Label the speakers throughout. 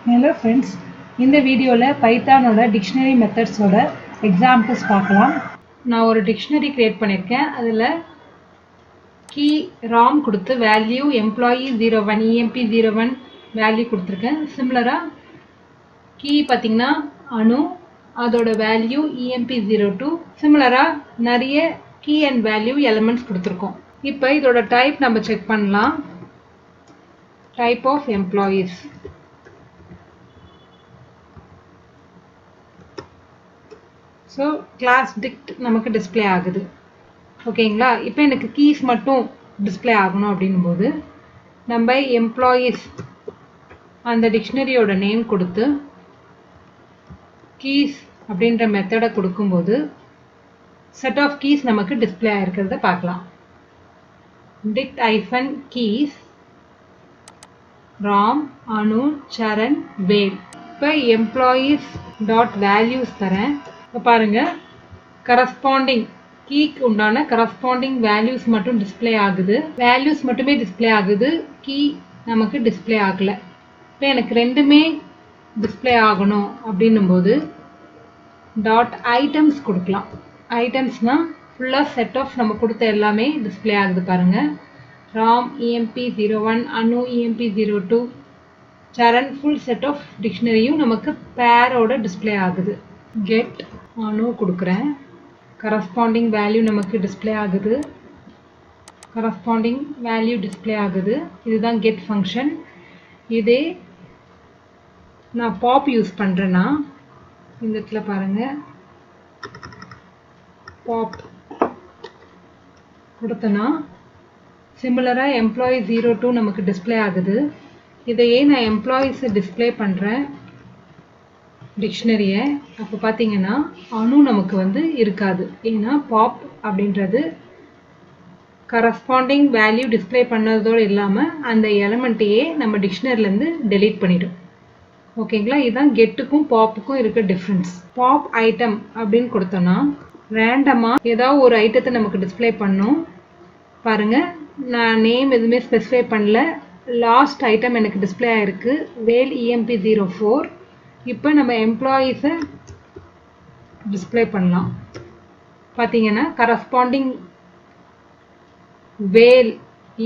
Speaker 1: Hello friends, இந்த வீடியோவில் பைத்தானோட dictionary மெத்தட்ஸோட examples பார்க்கலாம். நான் ஒரு டிக்ஷனரி கிரியேட் பண்ணியிருக்கேன். அதில் கீ ராம் கொடுத்து வேல்யூ எம்ப்ளாயி 01 EMP 01 வேல்யூ கொடுத்துருக்கேன். சிமிலராக கீ பார்த்திங்கன்னா அணு, அதோட வேல்யூ EMP 02. சிமிலராக நிறைய கீ அண்ட் வேல்யூ எலிமெண்ட்ஸ் கொடுத்துருக்கோம். இப்போ இதோட டைப் நம்ம செக் பண்ணலாம். Type of employees. So class dict நமக்கு டிஸ்பிளே ஆகுது. ஓகேங்களா? இப்போ எனக்கு கீஸ் மட்டும் டிஸ்பிளே ஆகணும் அப்படின்போது நம்ம எம்ப்ளாயீஸ் அந்த டிக்ஷனரியோட நேம் கொடுத்து கீஸ் அப்படின்ற மெத்தடை கொடுக்கும்போது செட் ஆஃப் கீஸ் நமக்கு டிஸ்பிளே ஆகிருக்கிறத பார்க்கலாம். டிக்ட் ஐஃபன் கீஸ் ராம், அனு, சரண், வேல். இப்போ எம்ப்ளாயீஸ் டாட் வேல்யூஸ் தரேன். இப்போ பாருங்கள், கரஸ்பாண்டிங் கீக்கு உண்டான கரஸ்பாண்டிங் வேல்யூஸ் மட்டும் டிஸ்பிளே ஆகுது. வேல்யூஸ் மட்டுமே டிஸ்பிளே ஆகுது, கீ நமக்கு டிஸ்பிளே ஆகலை. இப்போ எனக்கு ரெண்டுமே டிஸ்பிளே ஆகணும் அப்படின்னும் போது டாட் ஐட்டம்ஸ் கொடுக்கலாம். ஐட்டம்ஸ்னால் ஃபுல்லாக செட் ஆஃப் நம்ம கொடுத்த எல்லாமே டிஸ்பிளே ஆகுது. பாருங்கள், Ram EMP 01, Anu EMP 02, Saran full set of டிக்ஷனரியும் நமக்கு பேரோட டிஸ்பிளே ஆகுது. கெட் அனு கொடுக்குறேன். கரஸ்பாண்டிங் வேல்யூ நமக்கு டிஸ்பிளே ஆகுது. கரஸ்பாண்டிங் வேல்யூ டிஸ்பிளே ஆகுது. இதுதான் கெட் ஃபங்க்ஷன். இதே நான் பாப் யூஸ் பண்ணுறேன்னா இந்த இடத்துல பாருங்கள், பாப் கொடுத்தனா சிமிலராக எம்ப்ளாயி 02 நமக்கு டிஸ்பிளே ஆகுது. இதையே நான் எம்ப்ளாயீஸை டிஸ்பிளே பண்ணுறேன் டிக்ஷனரியை. அப்போ பார்த்தீங்கன்னா அணு நமக்கு இருக்காது. ஏன்னா பாப் அப்படின்றது கரஸ்பாண்டிங் வேல்யூ டிஸ்பிளே பண்ணதோடு இல்லாமல் அந்த எலமெண்ட்டையே நம்ம டிக்ஷனரிலேருந்து டெலீட் பண்ணிடும். ஓகேங்களா? இதுதான் கெட்டுக்கும் பாப்புக்கும் இருக்க டிஃப்ரென்ஸ். பாப் ஐட்டம் அப்படின்னு கொடுத்தோன்னா ரேண்டமாக ஏதாவது ஒரு ஐட்டத்தை நமக்கு டிஸ்பிளே பண்ணும். பாருங்கள், நான் நேம் எதுவுமே ஸ்பெசிஃபை பண்ணல. லாஸ்ட் ஐட்டம் எனக்கு டிஸ்பிளே ஆகிருக்கு, வேல் EMP 04. இப்போ நம்ம எம்ப்ளாயீஸை டிஸ்பிளே பண்ணலாம். பார்த்தீங்கன்னா கரஸ்பாண்டிங் வேல்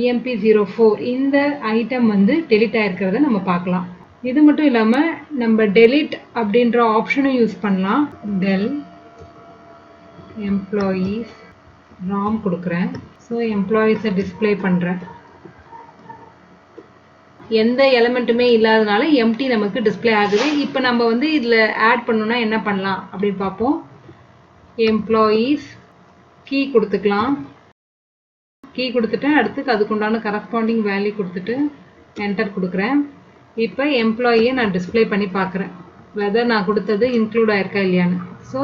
Speaker 1: EMP 04 இந்த ஐட்டம் டெலிட் ஆகிருக்கிறத நம்ம பார்க்கலாம். இது மட்டும் இல்லாமல் நம்ம டெலிட் அப்படின்ற ஆப்ஷனும் யூஸ் பண்ணலாம். டெல் எம்ப்ளாயீஸ் ராம் கொடுக்குறேன். ஸோ எம்ப்ளாயீஸை டிஸ்பிளே பண்ணுறேன். எந்த எலமெண்ட்டுமே இல்லாதனால எம்டி நமக்கு டிஸ்பிளே ஆகுது. இப்போ நம்ம இதில் ஆட் பண்ணணும்னா என்ன பண்ணலாம் அப்படின்னு பார்ப்போம். எம்ப்ளாயீஸ் கீ கொடுத்துக்கலாம். கீ கொடுத்துட்டு அடுத்து அதுக்குண்டான கரஸ்பாண்டிங் வேல்யூ கொடுத்துட்டு என்டர் கொடுக்குறேன். இப்போ எம்ப்ளாயியை நான் டிஸ்பிளே பண்ணி பார்க்குறேன் வெதர் நான் கொடுத்தது இன்க்ளூட் ஆயிருக்கா இல்லையான்னு. ஸோ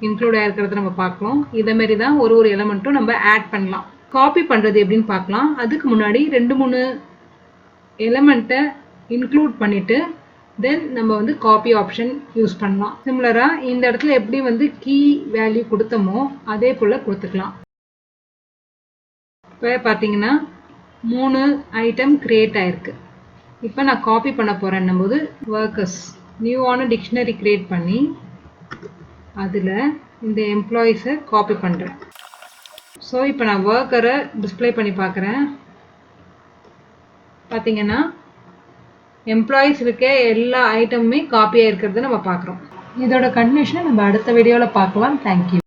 Speaker 1: இன்க்ளூட் ஆயிருக்கிறத நம்ம பார்க்கலாம். இதேமாரி தான் ஒரு எலமெண்ட்டும் நம்ம ஆட் பண்ணலாம். காப்பி பண்ணுறது எப்படின்னு பார்க்கலாம். அதுக்கு முன்னாடி 2-3 எலமெண்ட்டை இன்க்ளூட் பண்ணிவிட்டு தென் நம்ம காப்பி ஆப்ஷன் யூஸ் பண்ணலாம். சிமிலராக இந்த இடத்துல எப்படி கீ வேல்யூ கொடுத்தோமோ அதே போல் கொடுத்துக்கலாம். இப்போ பார்த்தீங்கன்னா 3 ஐட்டம் க்ரியேட் ஆகிருக்கு. இப்போ நான் காப்பி பண்ண போகிறேன்னும் போது ஒர்க்கர்ஸ் நியூவான டிக்ஷனரி க்ரியேட் பண்ணி அதில் இந்த எம்ப்ளாயீஸை காப்பி பண்ணுறேன். ஸோ இப்போ நான் ஒர்க்கரை டிஸ்பிளே பண்ணி பார்க்குறேன். பார்த்தீங்கன்னா எம்ப்ளாயீஸ் இருக்க எல்லா ஐட்டமுமே காப்பியாக இருக்கிறத நம்ம பார்க்குறோம். இதோட கண்டினியூஷனை நம்ம அடுத்த வீடியோவில் பார்க்கலாம். தேங்க்யூ.